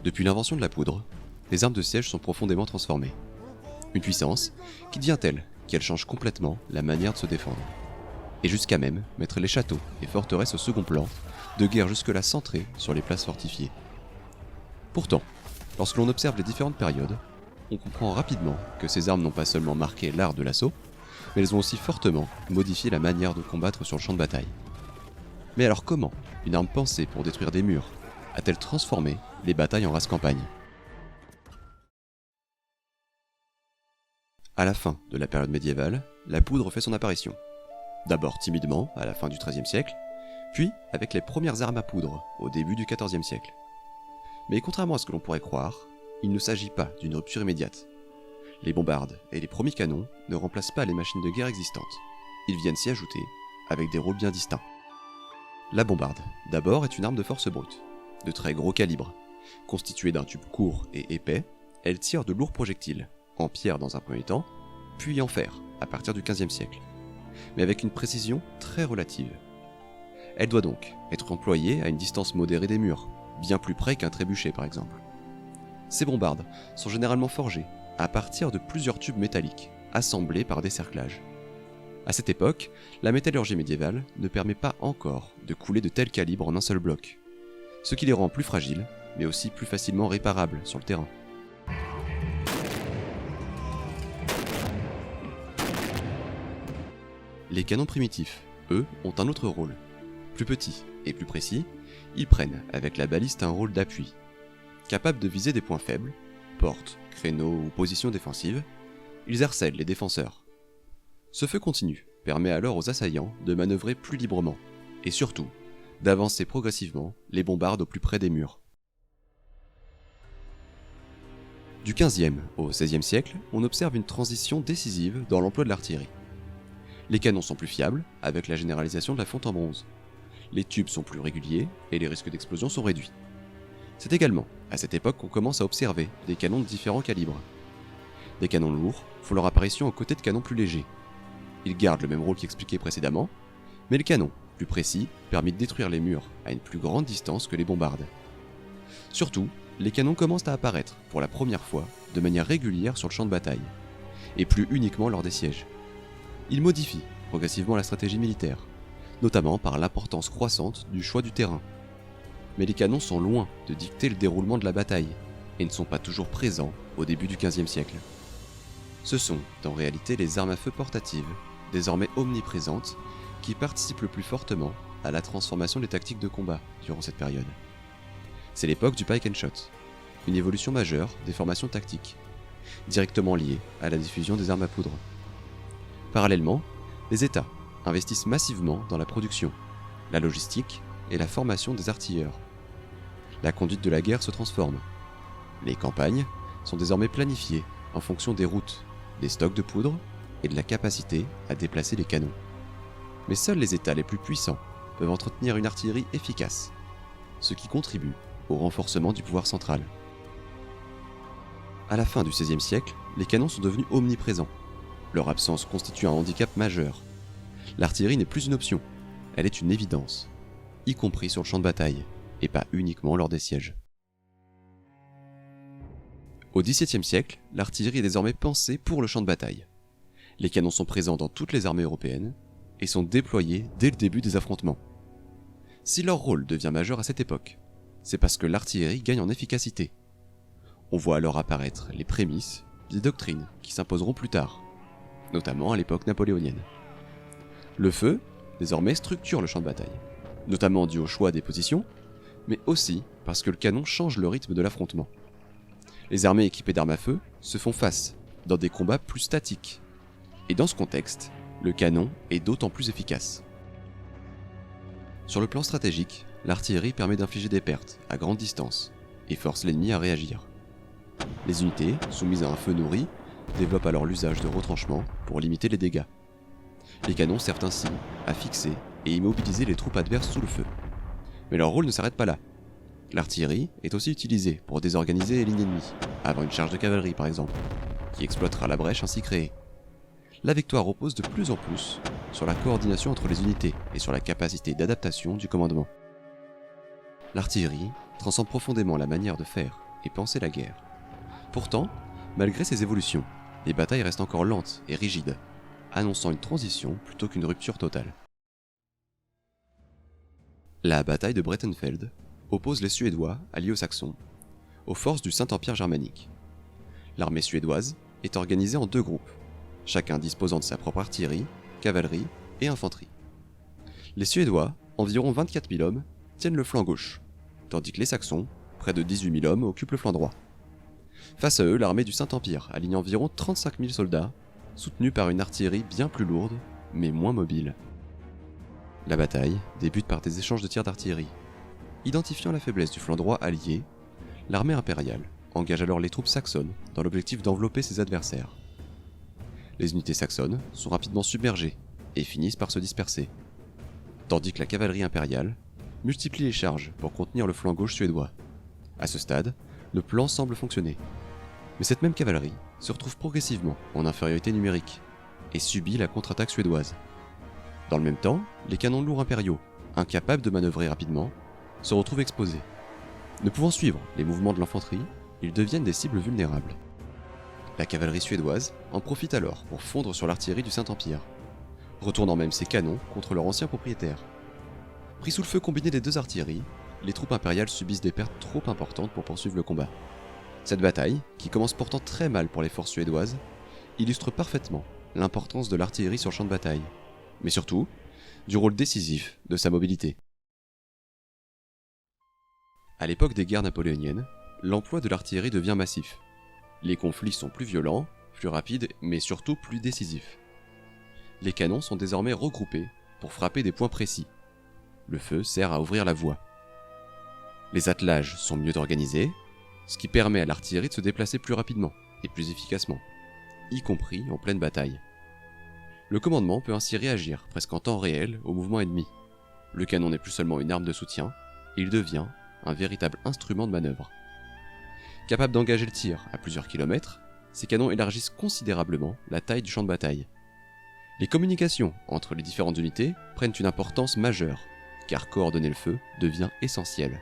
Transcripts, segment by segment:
Depuis l'invention de la poudre, les armes de siège sont profondément transformées. Une puissance qui devient telle qu'elle change complètement la manière de se défendre. Et jusqu'à même mettre les châteaux et forteresses au second plan, de guerre jusque-là centrées sur les places fortifiées. Pourtant, lorsque l'on observe les différentes périodes, on comprend rapidement que ces armes n'ont pas seulement marqué l'art de l'assaut, mais elles ont aussi fortement modifié la manière de combattre sur le champ de bataille. Mais alors comment une arme pensée pour détruire des murs a-t-elle transformé les batailles en race campagne ? À la fin de la période médiévale, la poudre fait son apparition. D'abord timidement, à la fin du XIIIe siècle, puis avec les premières armes à poudre, au début du XIVe siècle. Mais contrairement à ce que l'on pourrait croire, il ne s'agit pas d'une rupture immédiate. Les bombardes et les premiers canons ne remplacent pas les machines de guerre existantes. Ils viennent s'y ajouter, avec des rôles bien distincts. La bombarde, d'abord, est une arme de force brute, de très gros calibre. Constituée d'un tube court et épais, elle tire de lourds projectiles, en pierre dans un premier temps, puis en fer, à partir du XVe siècle, mais avec une précision très relative. Elle doit donc être employée à une distance modérée des murs, bien plus près qu'un trébuchet par exemple. Ces bombardes sont généralement forgées à partir de plusieurs tubes métalliques, assemblés par des cerclages. À cette époque, la métallurgie médiévale ne permet pas encore de couler de tels calibres en un seul bloc, ce qui les rend plus fragiles, mais aussi plus facilement réparables sur le terrain. Les canons primitifs, eux, ont un autre rôle. Plus petits et plus précis, ils prennent avec la baliste un rôle d'appui. Capables de viser des points faibles, portes, créneaux ou positions défensives, ils harcèlent les défenseurs. Ce feu continu permet alors aux assaillants de manœuvrer plus librement, et surtout, d'avancer progressivement les bombardes au plus près des murs. Du XVe au XVIe siècle, on observe une transition décisive dans l'emploi de l'artillerie. Les canons sont plus fiables, avec la généralisation de la fonte en bronze. Les tubes sont plus réguliers, et les risques d'explosion sont réduits. C'est également à cette époque qu'on commence à observer des canons de différents calibres. Des canons lourds font leur apparition aux côtés de canons plus légers. Ils gardent le même rôle qu'expliqué précédemment, mais le canon, plus précis, permet de détruire les murs à une plus grande distance que les bombardes. Surtout, les canons commencent à apparaître, pour la première fois, de manière régulière sur le champ de bataille, et plus uniquement lors des sièges. Ils modifient progressivement la stratégie militaire, notamment par l'importance croissante du choix du terrain. Mais les canons sont loin de dicter le déroulement de la bataille, et ne sont pas toujours présents au début du XVe siècle. Ce sont, en réalité, les armes à feu portatives, désormais omniprésentes, qui participent le plus fortement à la transformation des tactiques de combat durant cette période. C'est l'époque du pike and shot, une évolution majeure des formations tactiques, directement liée à la diffusion des armes à poudre. Parallèlement, les États investissent massivement dans la production, la logistique et la formation des artilleurs. La conduite de la guerre se transforme. Les campagnes sont désormais planifiées en fonction des routes, des stocks de poudre et de la capacité à déplacer les canons. Mais seuls les États les plus puissants peuvent entretenir une artillerie efficace, ce qui contribue au renforcement du pouvoir central. À la fin du XVIe siècle, les canons sont devenus omniprésents. Leur absence constitue un handicap majeur. L'artillerie n'est plus une option, elle est une évidence, y compris sur le champ de bataille, et pas uniquement lors des sièges. Au XVIIe siècle, l'artillerie est désormais pensée pour le champ de bataille. Les canons sont présents dans toutes les armées européennes et sont déployés dès le début des affrontements. Si leur rôle devient majeur à cette époque, c'est parce que l'artillerie gagne en efficacité. On voit alors apparaître les prémices des doctrines qui s'imposeront plus tard, notamment à l'époque napoléonienne. Le feu, désormais, structure le champ de bataille, notamment dû au choix des positions, mais aussi parce que le canon change le rythme de l'affrontement. Les armées équipées d'armes à feu se font face dans des combats plus statiques, et dans ce contexte, le canon est d'autant plus efficace. Sur le plan stratégique, l'artillerie permet d'infliger des pertes à grande distance et force l'ennemi à réagir. Les unités, soumises à un feu nourri, développent alors l'usage de retranchements pour limiter les dégâts. Les canons servent ainsi à fixer et immobiliser les troupes adverses sous le feu. Mais leur rôle ne s'arrête pas là. L'artillerie est aussi utilisée pour désorganiser les lignes ennemies, avant une charge de cavalerie par exemple, qui exploitera la brèche ainsi créée. La victoire repose de plus en plus sur la coordination entre les unités et sur la capacité d'adaptation du commandement. L'artillerie transcende profondément la manière de faire et penser la guerre. Pourtant, malgré ces évolutions, les batailles restent encore lentes et rigides, annonçant une transition plutôt qu'une rupture totale. La bataille de Breitenfeld oppose les Suédois, alliés aux Saxons, aux forces du Saint-Empire germanique. L'armée suédoise est organisée en deux groupes, chacun disposant de sa propre artillerie, cavalerie et infanterie. Les Suédois, environ 24 000 hommes, tiennent le flanc gauche, tandis que les Saxons, près de 18 000 hommes, occupent le flanc droit. Face à eux, l'armée du Saint-Empire aligne environ 35 000 soldats, soutenus par une artillerie bien plus lourde, mais moins mobile. La bataille débute par des échanges de tirs d'artillerie. Identifiant la faiblesse du flanc droit allié, l'armée impériale engage alors les troupes saxonnes dans l'objectif d'envelopper ses adversaires. Les unités saxonnes sont rapidement submergées et finissent par se disperser, tandis que la cavalerie impériale multiplie les charges pour contenir le flanc gauche suédois. À ce stade, le plan semble fonctionner. Mais cette même cavalerie se retrouve progressivement en infériorité numérique et subit la contre-attaque suédoise. Dans le même temps, les canons lourds impériaux, incapables de manœuvrer rapidement, se retrouvent exposés. Ne pouvant suivre les mouvements de l'infanterie, ils deviennent des cibles vulnérables. La cavalerie suédoise en profite alors pour fondre sur l'artillerie du Saint-Empire, retournant même ses canons contre leur ancien propriétaire. Pris sous le feu combiné des deux artilleries, les troupes impériales subissent des pertes trop importantes pour poursuivre le combat. Cette bataille, qui commence pourtant très mal pour les forces suédoises, illustre parfaitement l'importance de l'artillerie sur le champ de bataille, mais surtout, du rôle décisif de sa mobilité. À l'époque des guerres napoléoniennes, l'emploi de l'artillerie devient massif. Les conflits sont plus violents, plus rapides, mais surtout plus décisifs. Les canons sont désormais regroupés pour frapper des points précis. Le feu sert à ouvrir la voie. Les attelages sont mieux organisés, ce qui permet à l'artillerie de se déplacer plus rapidement et plus efficacement, y compris en pleine bataille. Le commandement peut ainsi réagir presque en temps réel au mouvement ennemi. Le canon n'est plus seulement une arme de soutien, il devient un véritable instrument de manœuvre. Capable d'engager le tir à plusieurs kilomètres, ces canons élargissent considérablement la taille du champ de bataille. Les communications entre les différentes unités prennent une importance majeure, car coordonner le feu devient essentiel.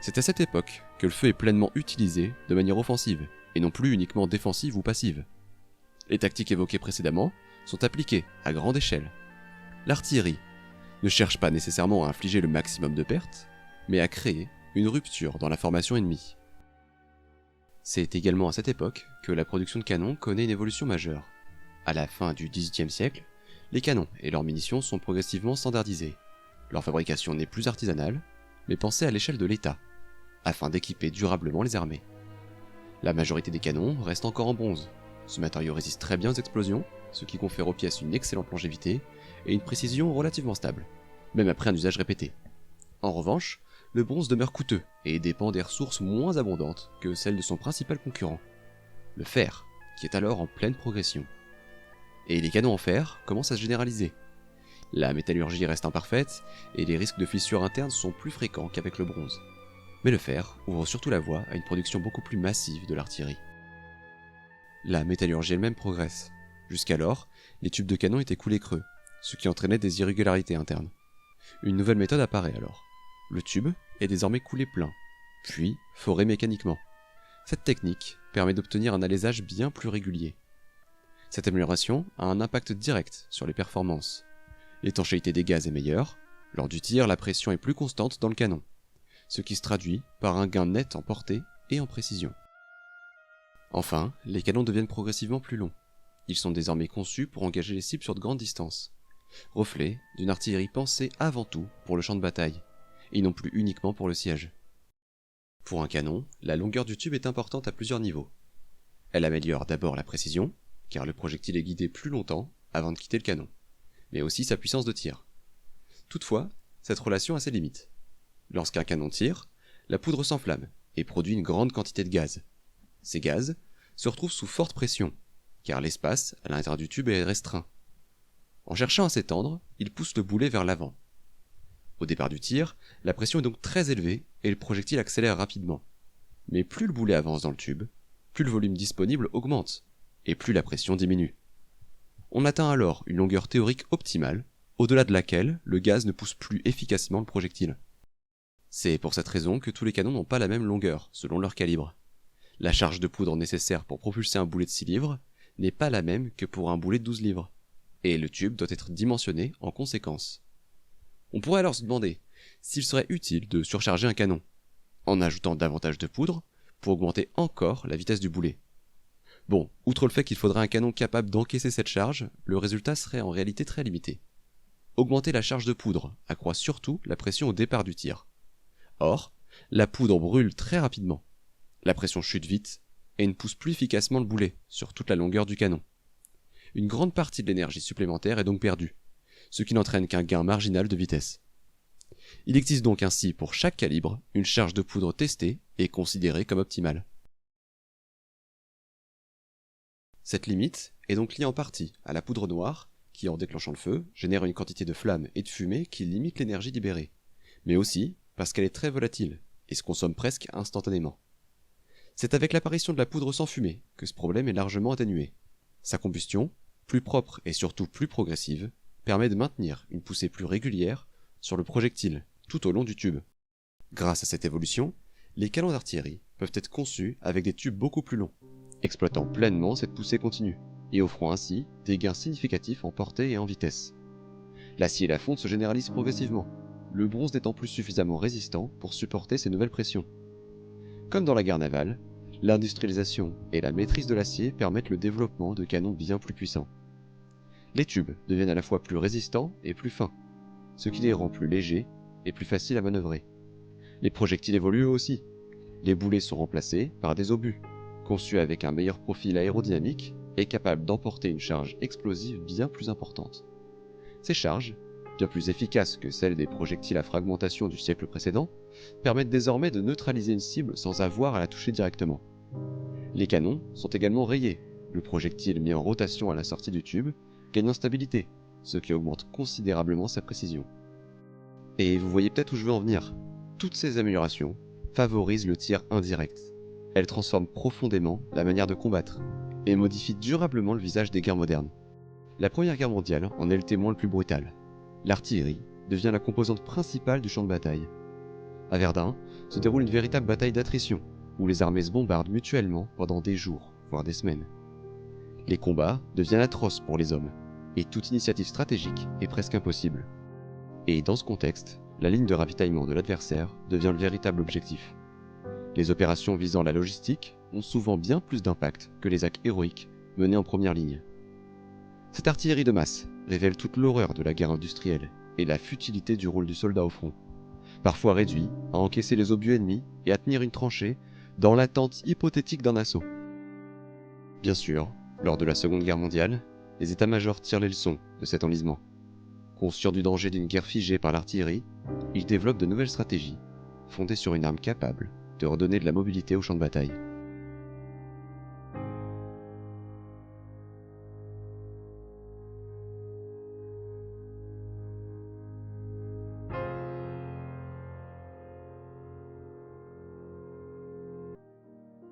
C'est à cette époque que le feu est pleinement utilisé de manière offensive, et non plus uniquement défensive ou passive. Les tactiques évoquées précédemment sont appliquées à grande échelle. L'artillerie ne cherche pas nécessairement à infliger le maximum de pertes, mais à créer une rupture dans la formation ennemie. C'est également à cette époque que la production de canons connaît une évolution majeure. À la fin du XVIIIe siècle, les canons et leurs munitions sont progressivement standardisés. Leur fabrication n'est plus artisanale, mais pensée à l'échelle de l'État, afin d'équiper durablement les armées. La majorité des canons reste encore en bronze. Ce matériau résiste très bien aux explosions, ce qui confère aux pièces une excellente longévité et une précision relativement stable, même après un usage répété. En revanche, le bronze demeure coûteux et dépend des ressources moins abondantes que celles de son principal concurrent, le fer, qui est alors en pleine progression. Et les canons en fer commencent à se généraliser. La métallurgie reste imparfaite et les risques de fissures internes sont plus fréquents qu'avec le bronze. Mais le fer ouvre surtout la voie à une production beaucoup plus massive de l'artillerie. La métallurgie elle-même progresse. Jusqu'alors, les tubes de canon étaient coulés creux, ce qui entraînait des irrégularités internes. Une nouvelle méthode apparaît alors. Le tube est désormais coulé plein, puis foré mécaniquement. Cette technique permet d'obtenir un alésage bien plus régulier. Cette amélioration a un impact direct sur les performances. L'étanchéité des gaz est meilleure, lors du tir la pression est plus constante dans le canon, ce qui se traduit par un gain net en portée et en précision. Enfin, les canons deviennent progressivement plus longs. Ils sont désormais conçus pour engager les cibles sur de grandes distances, reflet d'une artillerie pensée avant tout pour le champ de bataille, et non plus uniquement pour le siège. Pour un canon, la longueur du tube est importante à plusieurs niveaux. Elle améliore d'abord la précision, car le projectile est guidé plus longtemps avant de quitter le canon, mais aussi sa puissance de tir. Toutefois, cette relation a ses limites. Lorsqu'un canon tire, la poudre s'enflamme et produit une grande quantité de gaz. Ces gaz se retrouvent sous forte pression, car l'espace à l'intérieur du tube est restreint. En cherchant à s'étendre, il pousse le boulet vers l'avant. Au départ du tir, la pression est donc très élevée et le projectile accélère rapidement. Mais plus le boulet avance dans le tube, plus le volume disponible augmente, et plus la pression diminue. On atteint alors une longueur théorique optimale, au-delà de laquelle le gaz ne pousse plus efficacement le projectile. C'est pour cette raison que tous les canons n'ont pas la même longueur, selon leur calibre. La charge de poudre nécessaire pour propulser un boulet de 6 livres n'est pas la même que pour un boulet de 12 livres, et le tube doit être dimensionné en conséquence. On pourrait alors se demander s'il serait utile de surcharger un canon, en ajoutant davantage de poudre pour augmenter encore la vitesse du boulet. Bon, outre le fait qu'il faudrait un canon capable d'encaisser cette charge, le résultat serait en réalité très limité. Augmenter la charge de poudre accroît surtout la pression au départ du tir. Or, la poudre brûle très rapidement. La pression chute vite et ne pousse plus efficacement le boulet sur toute la longueur du canon. Une grande partie de l'énergie supplémentaire est donc perdue, ce qui n'entraîne qu'un gain marginal de vitesse. Il existe donc ainsi pour chaque calibre une charge de poudre testée et considérée comme optimale. Cette limite est donc liée en partie à la poudre noire, qui en déclenchant le feu, génère une quantité de flammes et de fumée qui limite l'énergie libérée, mais aussi parce qu'elle est très volatile et se consomme presque instantanément. C'est avec l'apparition de la poudre sans fumée que ce problème est largement atténué. Sa combustion, plus propre et surtout plus progressive, permet de maintenir une poussée plus régulière sur le projectile tout au long du tube. Grâce à cette évolution, les canons d'artillerie peuvent être conçus avec des tubes beaucoup plus longs, exploitant pleinement cette poussée continue, et offrant ainsi des gains significatifs en portée et en vitesse. L'acier et la fonte se généralisent progressivement, le bronze n'étant plus suffisamment résistant pour supporter ces nouvelles pressions. Comme dans la guerre navale, l'industrialisation et la maîtrise de l'acier permettent le développement de canons bien plus puissants. Les tubes deviennent à la fois plus résistants et plus fins, ce qui les rend plus légers et plus faciles à manœuvrer. Les projectiles évoluent eux aussi. Les boulets sont remplacés par des obus, conçus avec un meilleur profil aérodynamique et capables d'emporter une charge explosive bien plus importante. Ces charges, bien plus efficaces que celles des projectiles à fragmentation du siècle précédent, permettent désormais de neutraliser une cible sans avoir à la toucher directement. Les canons sont également rayés, le projectile mis en rotation à la sortie du tube gagne en stabilité, ce qui augmente considérablement sa précision. Et vous voyez peut-être où je veux en venir. Toutes ces améliorations favorisent le tir indirect. Elles transforment profondément la manière de combattre et modifient durablement le visage des guerres modernes. La Première Guerre mondiale en est le témoin le plus brutal. L'artillerie devient la composante principale du champ de bataille. À Verdun se déroule une véritable bataille d'attrition, où les armées se bombardent mutuellement pendant des jours, voire des semaines. Les combats deviennent atroces pour les hommes, et toute initiative stratégique est presque impossible. Et dans ce contexte, la ligne de ravitaillement de l'adversaire devient le véritable objectif. Les opérations visant la logistique ont souvent bien plus d'impact que les actes héroïques menés en première ligne. Cette artillerie de masse révèle toute l'horreur de la guerre industrielle et la futilité du rôle du soldat au front, parfois réduit à encaisser les obus ennemis et à tenir une tranchée dans l'attente hypothétique d'un assaut. Bien sûr, lors de la Seconde Guerre mondiale, les états-majors tirent les leçons de cet enlisement. Conscients du danger d'une guerre figée par l'artillerie, ils développent de nouvelles stratégies, fondées sur une arme capable de redonner de la mobilité au champ de bataille.